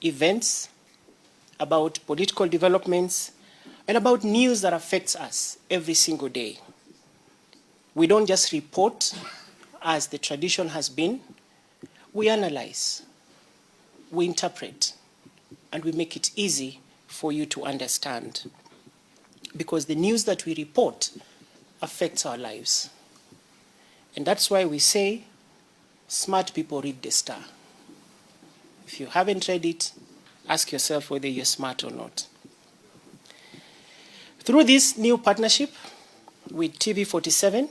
events, about political developments, and about news that affects us every single day. We don't just report, as the tradition has been. We analyze, we interpret, and we make it easy for you to understand. Because the news that we report affects our lives. And that's why we say, smart people read the Star. If you haven't read it, ask yourself whether you're smart or not. Through this new partnership with TV47,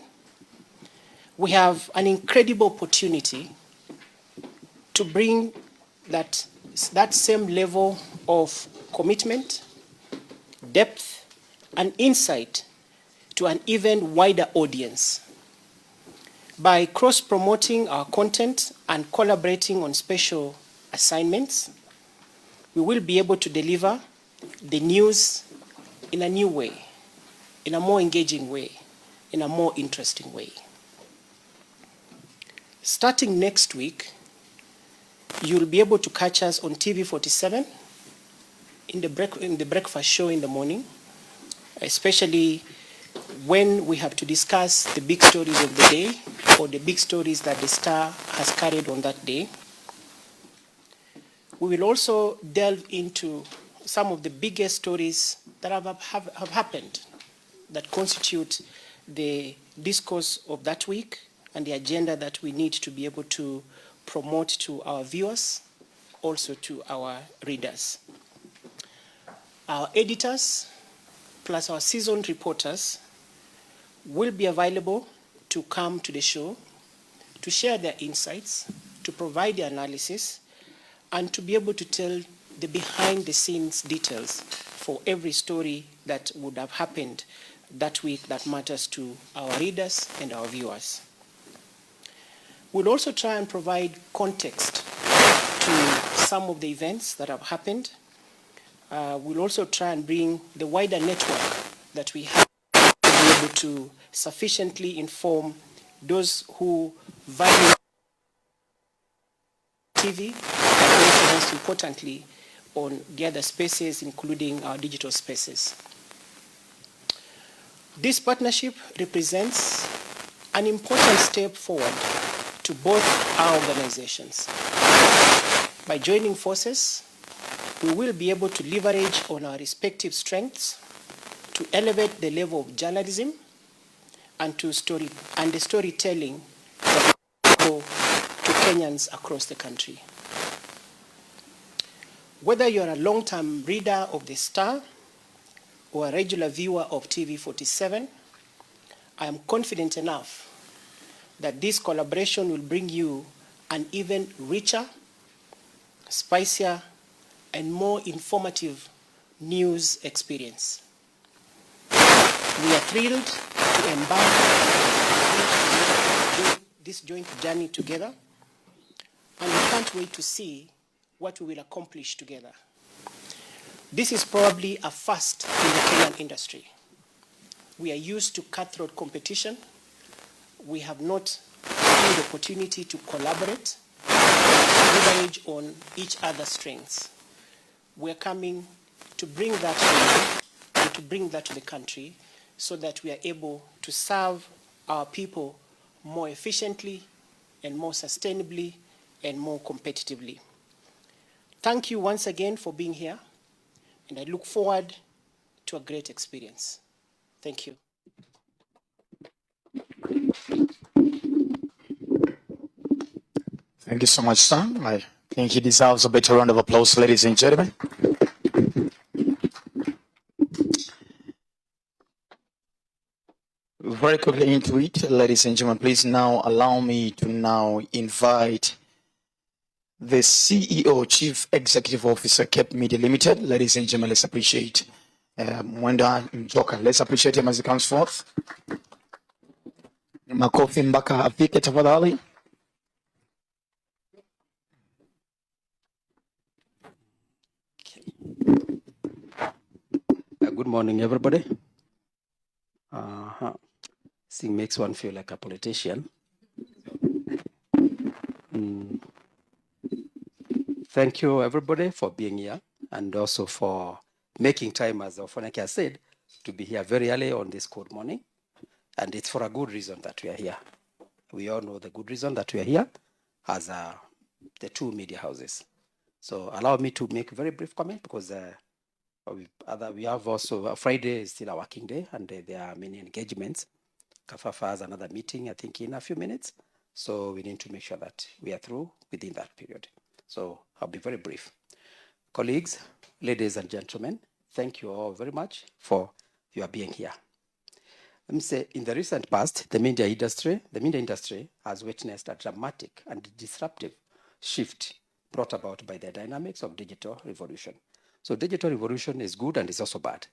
we have an incredible opportunity to bring that same level of commitment, depth, and insight to an even wider audience. By cross-promoting our content and collaborating on special assignments, we will be able to deliver the news in a new way, in a more engaging way, in a more interesting way. Starting next week, you'll be able to catch us on TV47 in the breakfast show in the morning, especially when we have to discuss the big stories of the day or the big stories that the Star has carried on that day. We will also delve into some of the biggest stories that have happened that constitute the discourse of that week and the agenda that we need to be able to promote to our viewers, also to our readers. Our editors, plus our seasoned reporters, will be available to come to the show, to share their insights, to provide their analysis, and to be able to tell the behind-the-scenes details for every story that would have happened that week that matters to our readers and our viewers. We'll also try and provide context to some of the events that have happened. We'll also try and bring the wider network that we have to be able to sufficiently inform those who value TV, and also most importantly on the other spaces, including our digital spaces. This partnership represents an important step forward to both our organizations. By joining forces, we will be able to leverage on our respective strengths to elevate the level of journalism and the storytelling that go to Kenyans across the country. Whether you're a long-term reader of the Star or a regular viewer of TV47, I am confident enough that this collaboration will bring you an even richer, spicier, and more informative news experience. We are thrilled to embark on this joint journey together, and we can't wait to see what we will accomplish together. This is probably a first in the Kenyan industry. We are used to cutthroat competition. We have not had the opportunity to collaborate, leverage on each other's strengths. We're coming to bring that to you, to bring that to the country, so that we are able to serve our people more efficiently and more sustainably and more competitively. Thank you once again for being here, and I look forward to a great experience. Thank you. Thank you so much, Sam. I think he deserves a better round of applause, ladies and gentlemen. Very quickly into it, ladies and gentlemen, please now allow me to now invite the CEO, Chief Executive Officer, Cape Media Limited. Ladies and gentlemen, let's appreciate Mwenda Njoka. Let's appreciate him as he comes forth. Makofi mpaka afike tafadhali. Good morning, everybody. Sing makes one feel like a politician. Thank you, everybody, for being here and also for making time, as Ofoneke has said, to be here very early on this cold morning. And it's for a good reason that we are here. We all know the good reason that we are here as the two media houses. So allow me to make a very brief comment because we have also Friday is still a working day and there are many engagements. Kafafa has another meeting, I think, in a few minutes. So we need to make sure that we are through within that period. So I'll be very brief. Colleagues, ladies and gentlemen, thank you all very much for your being here. Let me say, in the recent past, the media industry has witnessed a dramatic and disruptive shift brought about by the dynamics of digital revolution. So digital revolution is good and is also bad.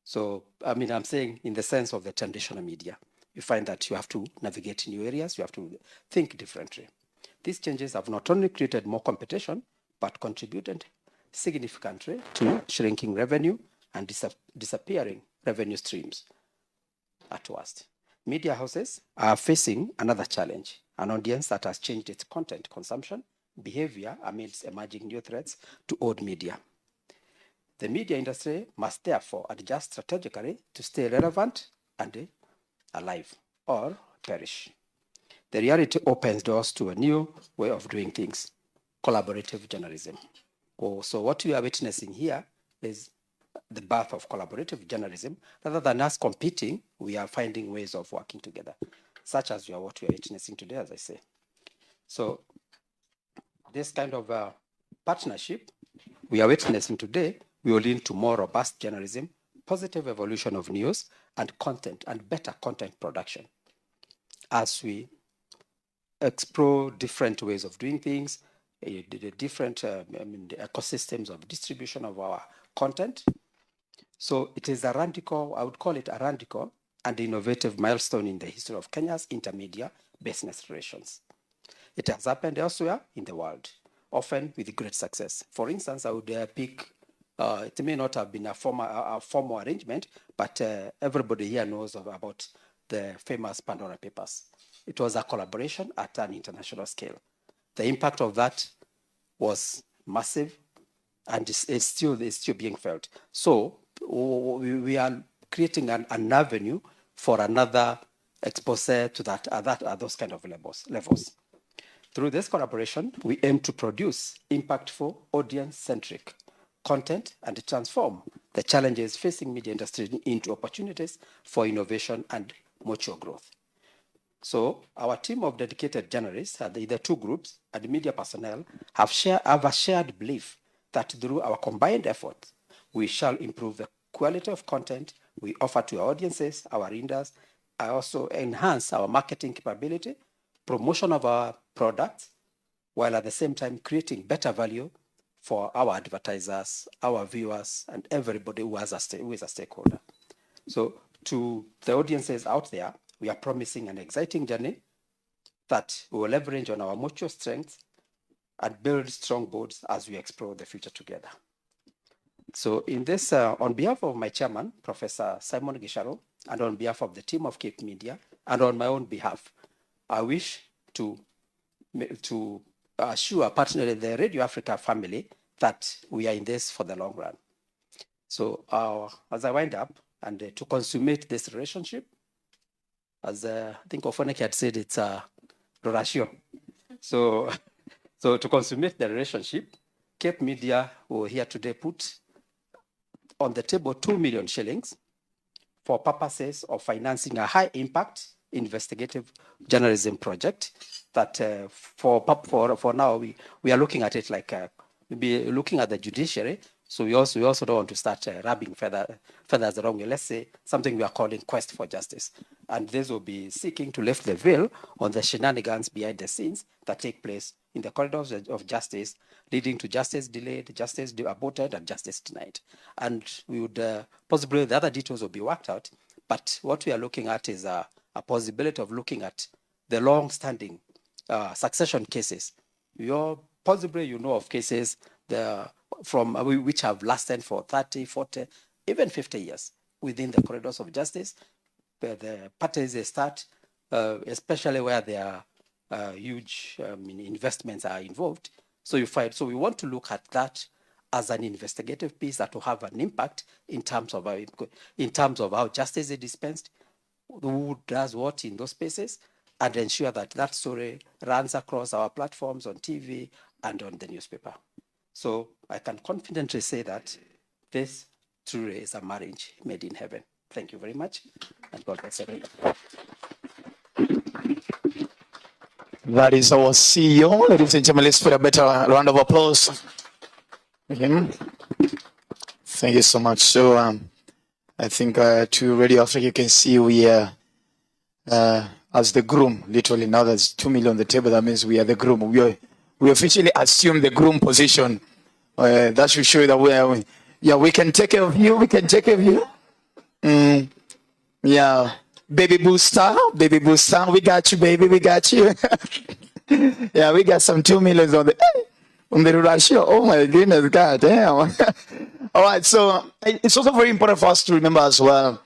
So, I mean, I'm saying in the sense of the traditional media, you find that you have to navigate new areas, you have to think differently. These changes have not only created more competition, but contributed significantly to shrinking revenue and disappearing revenue streams at worst. Media houses are facing another challenge, an audience that has changed its content consumption behavior amidst emerging new threats to old media. The media industry must therefore adjust strategically to stay relevant and alive or perish. The reality opens doors to a new way of doing things, collaborative journalism. So what we are witnessing here is the birth of collaborative journalism. Rather than us competing, we are finding ways of working together, such as what we are witnessing today, as I say. So this kind of partnership we are witnessing today will lead to more robust journalism, positive evolution of news and content, and better content production as we explore different ways of doing things, the different the ecosystems of distribution of our content. So it is a radical, I would call it a radical and innovative milestone in the history of Kenya's intermedia business relations. It has happened elsewhere in the world, often with great success. For instance, I would pick, it may not have been a formal arrangement, but everybody here knows about the famous Pandora Papers. It was a collaboration at an international scale. The impact of that was massive, and it's still being felt. So we are creating an avenue for another expose to those kind of levels. Through this collaboration, we aim to produce impactful, audience-centric content and transform the challenges facing media industry into opportunities for innovation and mutual growth. So our team of dedicated journalists, the two groups, and media personnel have a shared belief that through our combined efforts, we shall improve the quality of content we offer to our audiences, our readers, and also enhance our marketing capability, promotion of our products, while at the same time creating better value for our advertisers, our viewers, and everybody who is a stakeholder. So to the audiences out there, we are promising an exciting journey that we will leverage on our mutual strengths and build strong bonds as we explore the future together. So in this, on behalf of my chairman, Professor Simon Gisharo, and on behalf of the team of Cape Media, and on my own behalf, I wish to assure partner the Radio Africa family that we are in this for the long run. So as I wind up, and to consummate this relationship, as I think Ofoneke had said, it's a ratio. So to consummate the relationship, Cape Media will here today put on the table 2 million shillings for purposes of financing a high impact investigative journalism project that for now we are looking at it like maybe looking at the judiciary. So we also don't want to start rubbing feathers the wrong way. Let's say something we are calling Quest for Justice. And this will be seeking to lift the veil on the shenanigans behind the scenes that take place in the corridors of justice, leading to justice delayed, justice aborted, and justice denied. And we would possibly, the other details will be worked out, but what we are looking at is a possibility of looking at the long-standing succession cases. Possibly you know of cases which have lasted for 30, 40, even 50 years within the corridors of justice, where the parties start, especially where there are huge investments are involved. So you find, so we want to look at that as an investigative piece that will have an impact in terms of how justice is dispensed, who does what in those spaces, and ensure that that story runs across our platforms on TV and on the newspaper. So I can confidently say that this truly is a marriage made in heaven. Thank you very much, and God bless everyone. That is our CEO. Ladies and gentlemen, let's put a better round of applause for him. Thank you so much. So I think to Radio Africa, you can see we are as the groom, literally now there's 2 million on the table. That means we are the groom. We officially assume the groom position. That should show you that we can take care of you. We can take care of you. Yeah. Baby booster, we got you, baby, we got you. Yeah, we got some 2 million on the ratio. Oh my goodness, God damn. All right, so it's also very important for us to remember as well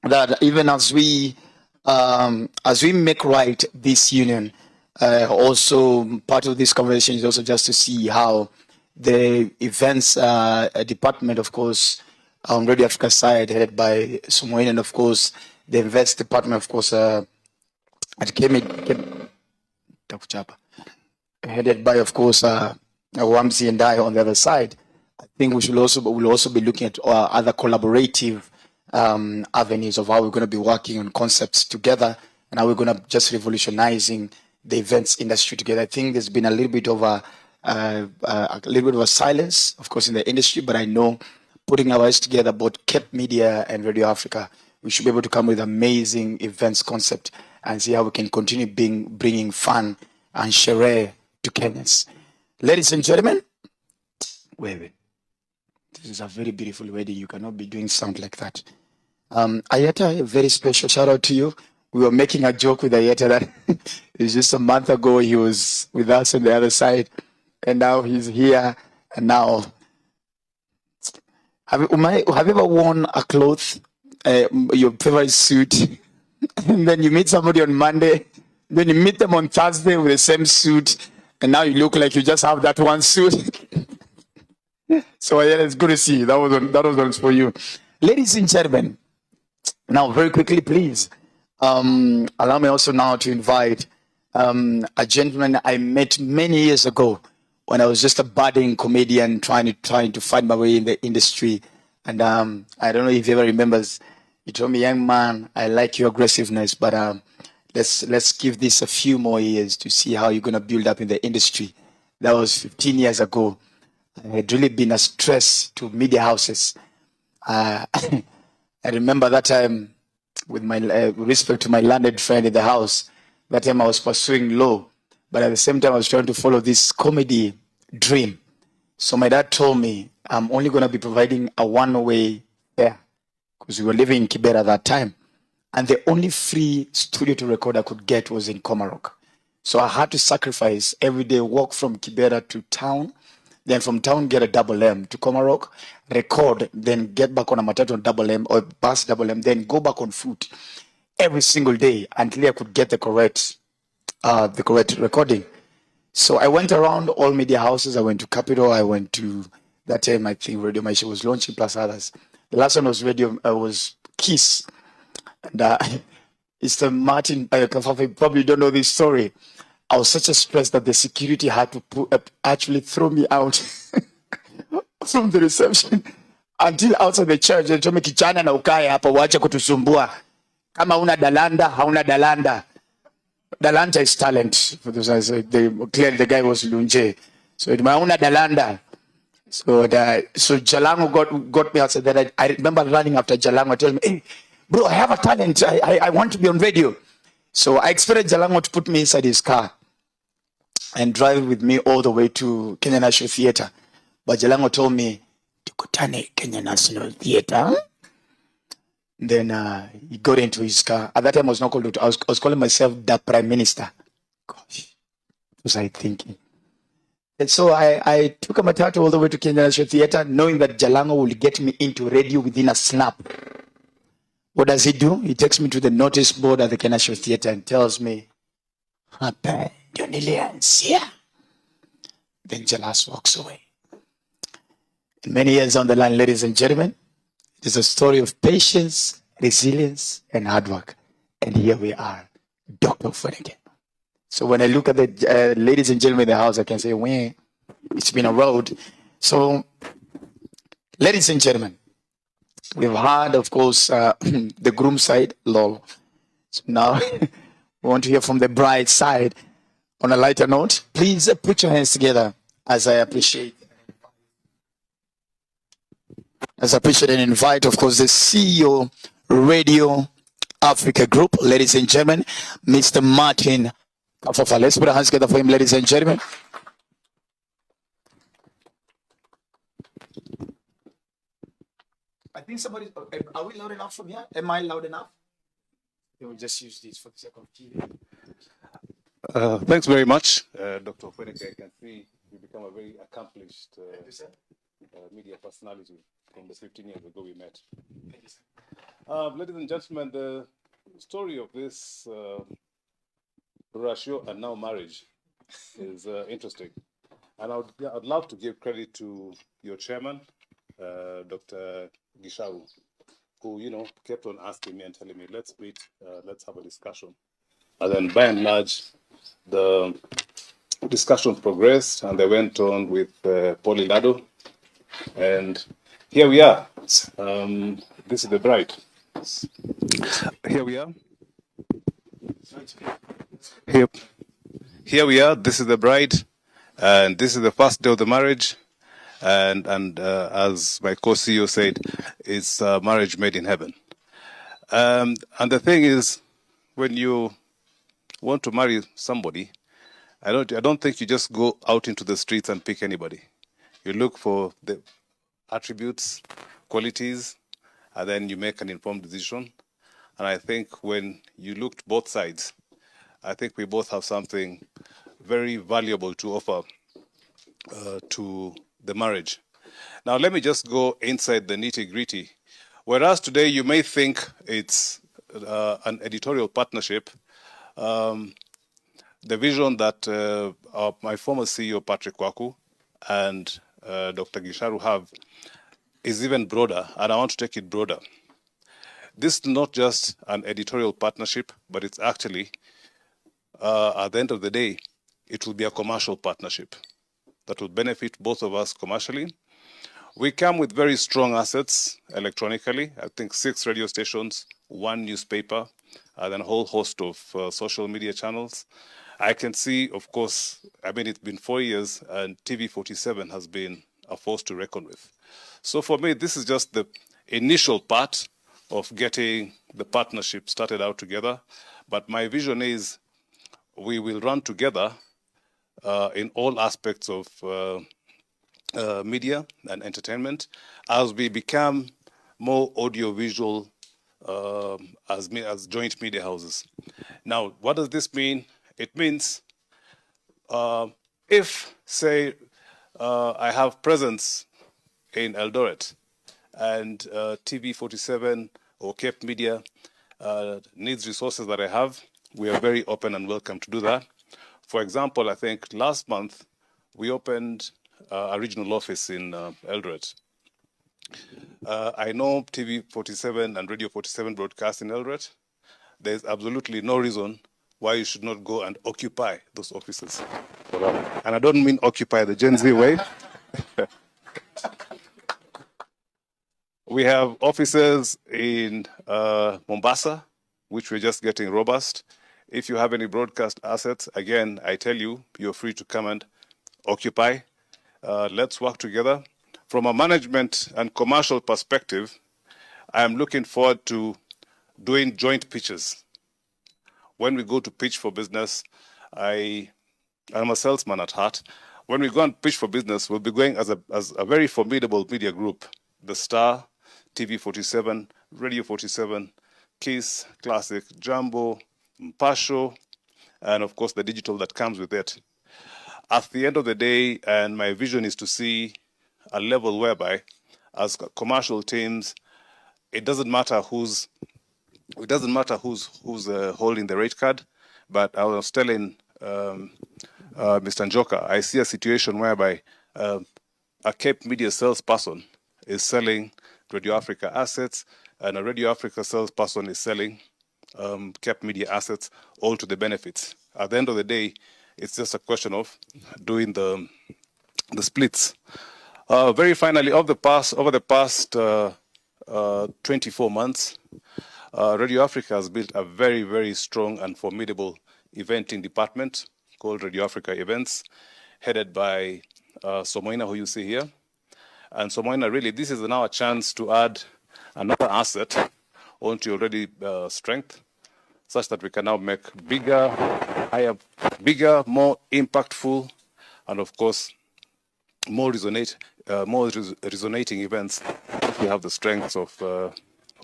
that even as we make right this union, also part of this conversation is also just to see how the events department, of course, on Radio Africa side, headed by Somoin, and of course, the events department, of course, headed by, of course, Wamsi and I on the other side. I think we'll also be looking at other collaborative avenues of how we're going to be working on concepts together and how we're going to just revolutionizing the events industry together. I think there's been a little bit of a silence, of course, in the industry, but I know putting our eyes together, both Cape Media and Radio Africa, we should be able to come with amazing events concept and see how we can continue bringing fun and sherehe to Kenyans. Ladies and gentlemen, wait. This is a very beautiful wedding. You cannot be doing sound like that. Ayeta, a very special shout out to you. We were making a joke with Ayeta that it's just a month ago he was with us on the other side, and now he's here. And now, have you ever worn a cloth, your favorite suit, and then you meet somebody on Monday, then you meet them on Thursday with the same suit, and now you look like you just have that one suit? So yeah, it's good to see you. That was one for you. Ladies and gentlemen, now very quickly, please, allow me also now to invite a gentleman I met many years ago when I was just a budding comedian trying to find my way in the industry. And I don't know if he ever remembers, he told me, young man, I like your aggressiveness, but let's give this a few more years to see how you're going to build up in the industry. That was 15 years ago. I had really been a stress to media houses. I remember that time, with my respect to my landed friend in the house, that time I was pursuing law, but at the same time I was trying to follow this comedy dream. So my dad told me I'm only going to be providing a one-way fare, because we were living in Kibera at that time, and the only free studio to record I could get was in Komarok. So I had to sacrifice every day, walk from Kibera to town, then from town get a double M to Komarok, record, then get back on a matatu on double M or bus double M, then go back on foot every single day until I could get the correct recording. So I went around all media houses. I went to Capital. I went to, that time I think Radio Mpasho was launching plus others. The last one was was Kiss. And it's the Martin, you probably don't know this story. I was such a stress that the security had to actually throw me out from the reception until outside the church. They told me, kijana na ukae hapa waache kutusumbua. Kama una dalanda, hauna dalanda. Dalanda is talent. For those guys, clearly the guy was Lunje. So it una dalanda. So Jalango got me outside there. I remember running after Jalango, telling me, hey, bro, I have a talent. I want to be on radio. So I expected Jalango to put me inside his car and drive with me all the way to Kenya National Theatre. But Jalango told me, tukutane Kenya National Theatre. Then he got into his car. At that time, I was not called, I was calling myself the Prime Minister. Gosh, what was I thinking? And so I took a matatu all the way to Kenya National Theatre, knowing that Jalango will get me into radio within a snap. What does he do? He takes me to the notice board at the Kenya National Theatre and tells me, hapa ndio nilianzia. then Jalas walks away. And many years on the line, ladies and gentlemen, it is a story of patience, resilience, and hard work. And here we are, Dr. Funike. So when I look at the ladies and gentlemen in the house, I can say, well, it's been a road. So, ladies and gentlemen, we've had, of course, the groom side, lol. So now we want to hear from the bride side. On a lighter note, please put your hands together as I appreciate and invite, of course, the CEO Radio Africa Group, ladies and gentlemen, Mr. Martin Kafafa. Let's put our hands together for him, ladies and gentlemen. I think somebody, are we loud enough from here? Am I loud enough? They will just use these for the sake of TV. Thanks very much, Dr. Feneke. I can see you become a very accomplished media personality from the 15 years ago we met. Ladies and gentlemen, the story of this ratio and now marriage is interesting. And I'd love to give credit to your chairman, Dr. Gisharu, who, kept on asking me and telling me, let's meet, let's have a discussion. And then by and large, the discussion progressed and they went on with Polilado. And here we are. This is the bride. Here we are. Here we are. This is the bride. And this is the first day of the marriage. And as my co-CEO said, it's a marriage made in heaven. And the thing is, when you want to marry somebody, I don't think you just go out into the streets and pick anybody. You look for the attributes, qualities, and then you make an informed decision. And I think when you looked both sides, I think we both have something very valuable to offer to the marriage. Now, let me just go inside the nitty-gritty. Whereas today you may think it's an editorial partnership, the vision that my former CEO, Patrick Kwaku, and Dr. Gisharu have is even broader, and I want to take it broader. This is not just an editorial partnership, but it's actually, at the end of the day, it will be a commercial partnership that will benefit both of us commercially. We come with very strong assets electronically. I think 6 radio stations, 1 newspaper, and then a whole host of social media channels. I can see, of course, it's been 4 years, and TV47 has been a force to reckon with. So for me, this is just the initial part of getting the partnership started out together. But my vision is we will run together in all aspects of media and entertainment as we become more audiovisual as joint media houses. Now, what does this mean? It means if, say, I have presence in Eldoret and TV47 or Cape Media needs resources that I have, we are very open and welcome to do that. For example, I think last month we opened a regional office in Eldoret. I know TV47 and Radio 47 broadcast in Eldoret. There's absolutely no reason why you should not go and occupy those offices. And I don't mean occupy the Gen Z way. We have offices in Mombasa, which we're just getting robust. If you have any broadcast assets, again, I tell you, you're free to come and occupy. Let's work together. From a management and commercial perspective, I am looking forward to doing joint pitches. When we go to pitch for business, I'm a salesman at heart. When we go and pitch for business, we'll be going as a very formidable media group. The Star, TV47, Radio 47, Kiss, Classic, Jumbo, Mpasho, and of course the digital that comes with it. At the end of the day, and my vision is to see a level whereby, as commercial teams, it doesn't matter who's holding the rate card. But I was telling Mr. Njoka, I see a situation whereby a Cape Media salesperson is selling Radio Africa assets, and a Radio Africa salesperson is selling Cape Media assets, all to the benefits. At the end of the day, it's just a question of doing the splits. Very finally, over the past 24 months, Radio Africa has built a very, very strong and formidable eventing department called Radio Africa Events, headed by Somoina, who you see here. And Somoina, really, this is now a chance to add another asset onto your already strength, such that we can now make bigger, more impactful, and of course, more resonating events if we have the strengths of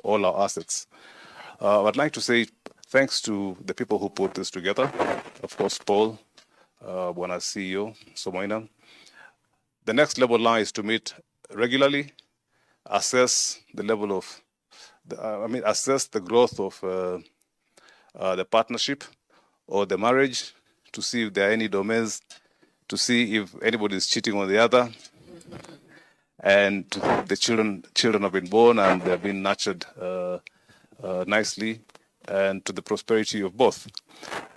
all our assets. I'd like to say thanks to the people who put this together. Of course, Paul, Bwana CEO, Somoina. The next level now is to meet regularly, assess the level of, assess the growth of the partnership or the marriage, to see if there are any domains, to see if anybody is cheating on the other, and the children have been born and they've been nurtured nicely, and to the prosperity of both.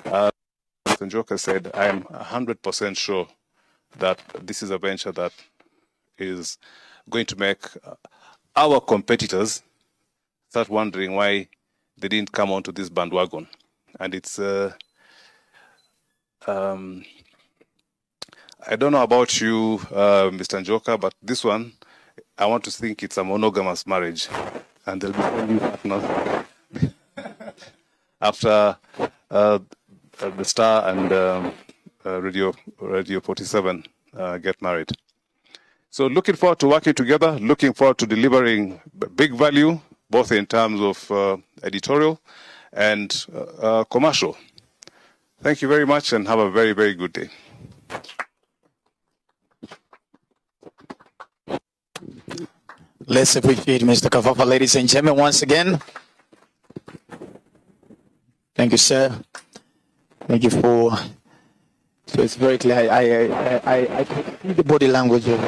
Mr. Njoka said, I am 100% sure that this is a venture that is going to make our competitors start wondering why they didn't come onto this bandwagon. And it's, I don't know about you, Mr. Njoka, but this one, I want to think it's a monogamous marriage. And there'll be only partners after the Star and Radio 47 get married. So looking forward to working together, looking forward to delivering big value, both in terms of editorial and commercial. Thank you very much and have a very, very good day. Let's appreciate Mr. Kafafa, ladies and gentlemen, once again. Thank you, sir. Thank you for. So it's very clear. I can see the body language of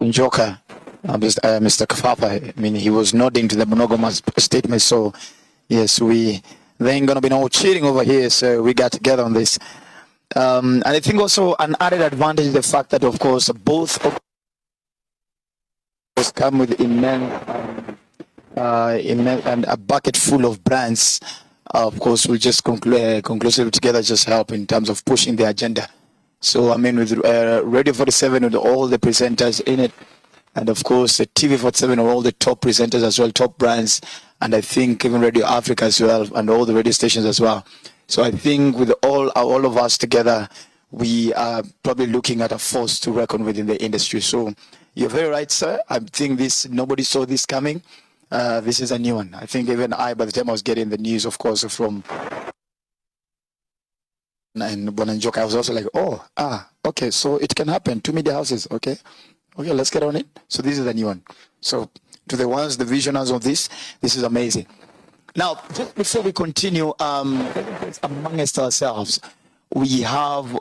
Njoka, Mr. Kafafa. I mean, he was nodding to the monogamous statement. So, yes, there ain't gonna be no cheating over here. So we got together on this. And I think also an added advantage is the fact that, of course, both of us come with immense and a bucket full of brands. Of course, we'll just conclusively together just help in terms of pushing the agenda. So, I mean, with Radio 47, with all the presenters in it, and of course, the TV47, with all the top presenters as well, top brands, and I think even Radio Africa as well, and all the radio stations as well. So I think with all of us together, we are probably looking at a force to reckon with in the industry. So you're very right, sir. I think nobody saw this coming. This is a new one. I think even by the time I was getting the news, of course, from and Bwana Njoka, I was also like, okay, so it can happen. 2 media houses, okay, let's get on it. So this is a new one. So to the visionaries of this is amazing. Now, just before we continue, amongst ourselves, we have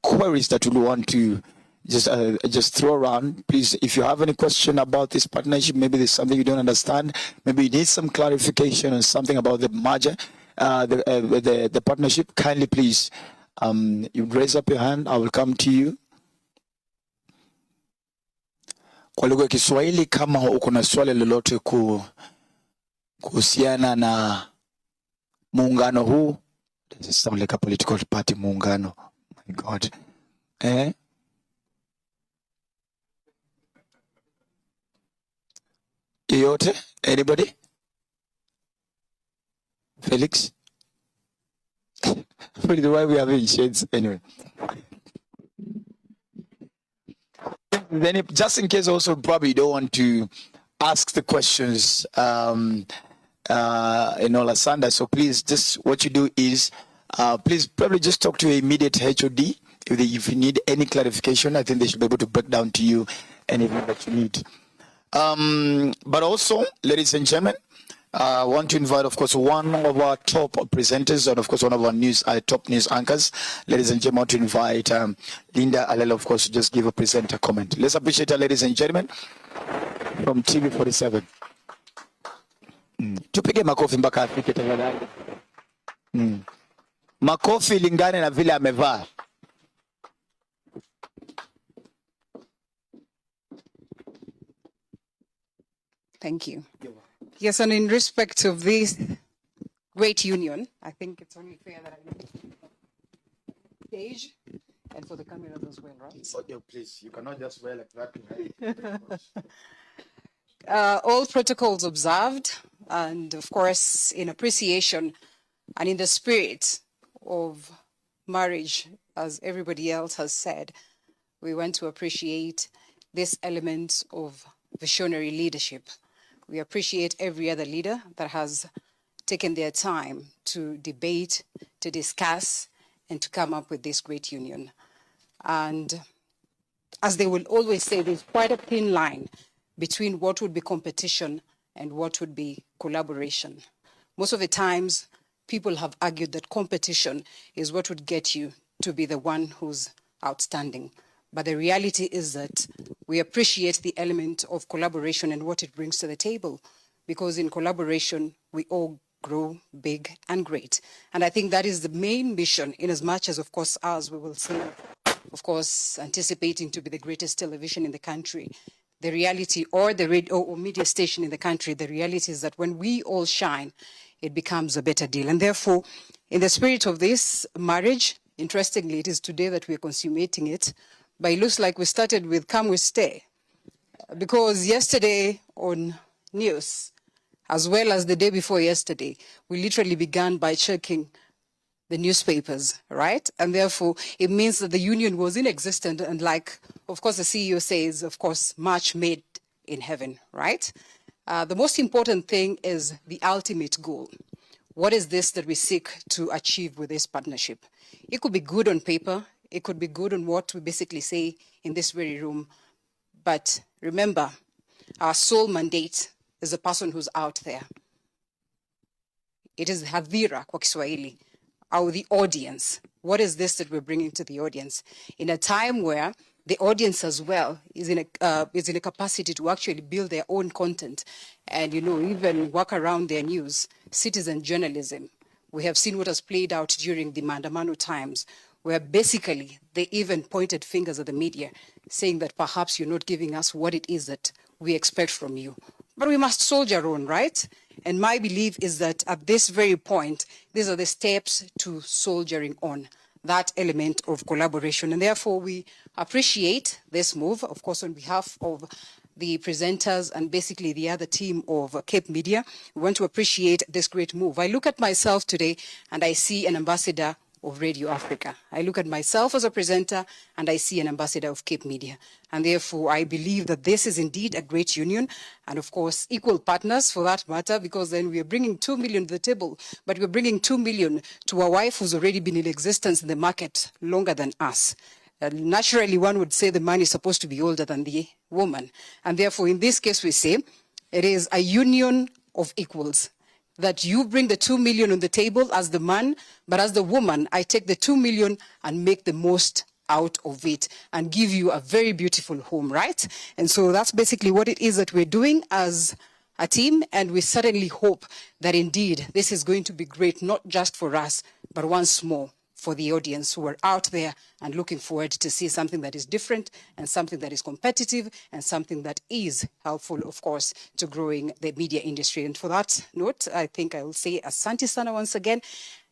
queries that we want to just throw around. Please, if you have any question about this partnership, maybe there's something you don't understand, maybe you need some clarification on something about the merger, the partnership, kindly please, you raise up your hand, I will come to you. Kwa lugha ya Kiswahili, kama uko na swali lolote kuhusiana na muungano huu, does it sound like a political party, muungano? My God. Yoyote? Anybody? Felix? Why we having shades anyway? Then just in case also probably you don't want to ask the questions in all asunder, so please just what you do is please probably just talk to your immediate HOD if you need any clarification. I think they should be able to break down to you anything that you need. But also, ladies and gentlemen, I want to invite, of course, one of our top presenters and, of course, one of our top news anchors, ladies and gentlemen, to invite Linda Alela, of course, to just give a presenter comment. Let's appreciate her, ladies and gentlemen, from TV47. Tupige makofi mpaka afike tafadhali. Makofi lingane na vile amevaa. Thank you. Yes, and in respect of this great union, I think it's only fair that I look stage and for the cameras as well, right? Oh, please, you cannot just wear like that. All protocols observed, and of course, in appreciation and in the spirit of marriage, as everybody else has said, we want to appreciate this element of visionary leadership. We appreciate every other leader that has taken their time to debate, to discuss, and to come up with this great union. And as they will always say, there's quite a thin line between what would be competition and what would be collaboration. Most of the times, people have argued that competition is what would get you to be the one who's outstanding. But the reality is that we appreciate the element of collaboration and what it brings to the table, because in collaboration, we all grow big and great. And I think that is the main mission, in as much as, of course, ours, we will see, of course, anticipating to be the greatest television in the country. The reality, or the radio or media station in the country, the reality is that when we all shine, it becomes a better deal. And therefore, in the spirit of this marriage, interestingly, it is today that we are consummating it. But it looks like we started with Come We Stay, because yesterday on news, as well as the day before yesterday, we literally began by checking the newspapers, right? And therefore, it means that the union was inexistent. And like, of course, the CEO says, of course, much made in heaven, right? The most important thing is the ultimate goal. What is this that we seek to achieve with this partnership? It could be good on paper. It could be good on what we basically say in this very room. But remember, our sole mandate is the person who's out there. It is hadhira kwa Kiswahili, or the audience. What is this that we're bringing to the audience? In a time where the audience as well is in a capacity to actually build their own content and, even work around their news, citizen journalism. We have seen what has played out during the Maandamano times, where basically they even pointed fingers at the media, saying that perhaps you're not giving us what it is that we expect from you. But we must soldier on, right? And my belief is that at this very point, these are the steps to soldiering on, that element of collaboration. And therefore, we appreciate this move, of course, on behalf of the presenters and basically the other team of Cape Media. We want to appreciate this great move. I look at myself today and I see an ambassador of Radio Africa. I look at myself as a presenter and I see an ambassador of Cape Media. And therefore, I believe that this is indeed a great union and, of course, equal partners for that matter, because then we are bringing 2 million to the table, but we're bringing 2 million to a wife who's already been in existence in the market longer than us. Naturally, one would say the man is supposed to be older than the woman. And therefore, in this case, we say it is a union of equals, that you bring the 2 million on the table as the man, but as the woman, I take the 2 million and make the most out of it and give you a very beautiful home, right? And so that's basically what it is that we're doing as a team, and we certainly hope that indeed this is going to be great, not just for us, but once more for the audience who are out there and looking forward to see something that is different and something that is competitive and something that is helpful, of course, to growing the media industry. And for that note, I think I will say Asante Sana once again.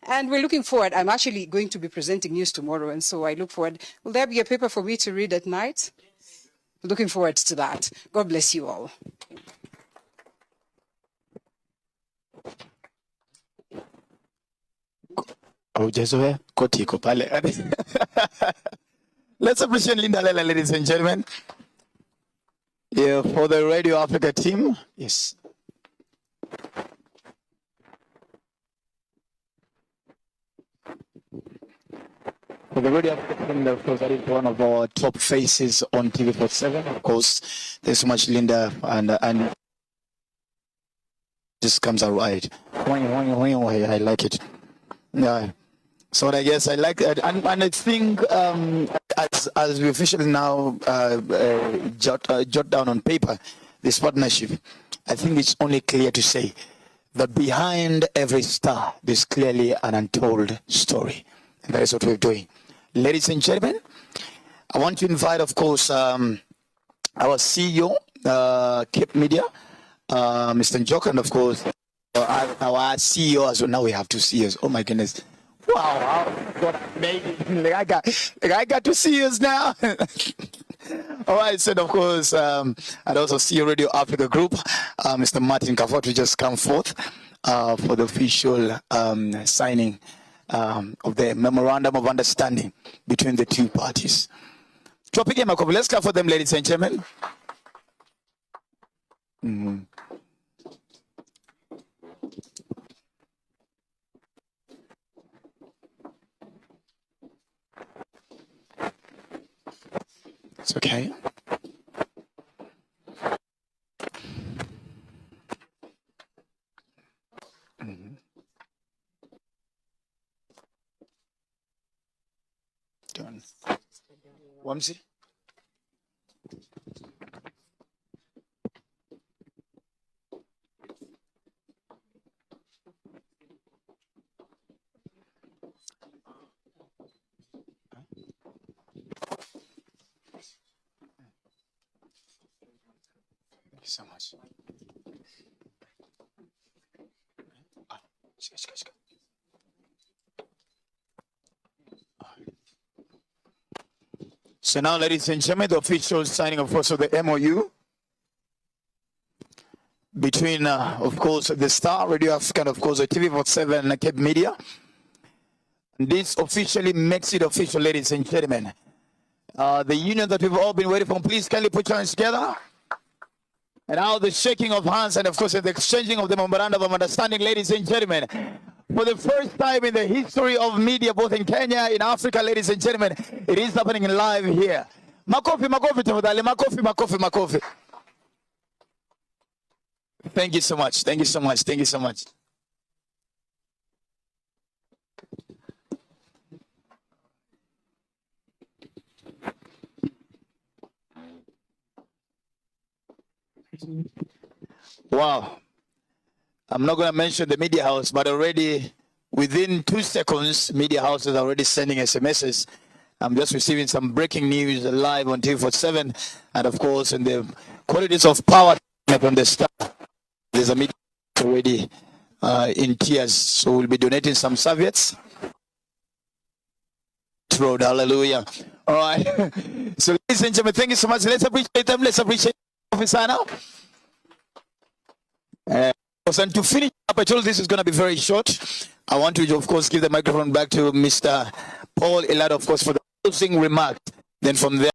And we're looking forward. I'm actually going to be presenting news tomorrow, and so I look forward. Will there be a paper for me to read at night? Yes. Looking forward to that. God bless you all. Haujazoea koti iko pale. Let's appreciate Linda Lela, ladies and gentlemen. Yeah, for the Radio Africa team. Yes. For the Radio Africa team, of course, that is one of our top faces on TV47. Of course, there's so much Linda and just comes out right. I like it. Yeah. So I guess I like it, and I think as we officially now jot down on paper this partnership, I think it's only clear to say that behind every star there's clearly an untold story, and that is what we're doing. Ladies and gentlemen, I want to invite, of course, our CEO, Cape Media, Mr. Njoka, and of course our CEO as well. Now we have two CEOs. Oh my goodness. Wow, what amazing. I got two CEOs now. All right, so of course, and also CEO Radio Africa Group, Mr. Martin Kafot to just come forth for the official signing of the memorandum of understanding between the two parties. Let's clap for them, ladies and gentlemen. It's okay. Done. Wamsi? Thank you so much. So now, ladies and gentlemen, the official signing, of course, of the MOU between, of course, the Star Radio Africa and, of course, the TV47 and Cape Media. And this officially makes it official, ladies and gentlemen. The union that we've all been waiting for. Please kindly put your hands together. And now the shaking of hands and, of course, the exchanging of the memorandum of understanding, ladies and gentlemen. For the first time in the history of media, both in Kenya, in Africa, ladies and gentlemen, it is happening live here. Makofi, makofi, tafadhali, makofi, makofi, makofi. Thank you so much. Thank you so much. Thank you so much. Wow. I'm not going to mention the media house, but already within 2 seconds, media house is already sending SMSs. I'm just receiving some breaking news live on TV47, and of course, in the qualities of power on the Star, there's a media already in tears. So we'll be donating some serviettes. Road, hallelujah. All right. So, ladies and gentlemen, thank you so much. Let's appreciate them. Let's appreciate the officer now. And to finish up, I told you this is going to be very short. I want to, of course, give the microphone back to Mr. Paul Elad, of course, for the closing remarks. Then from there,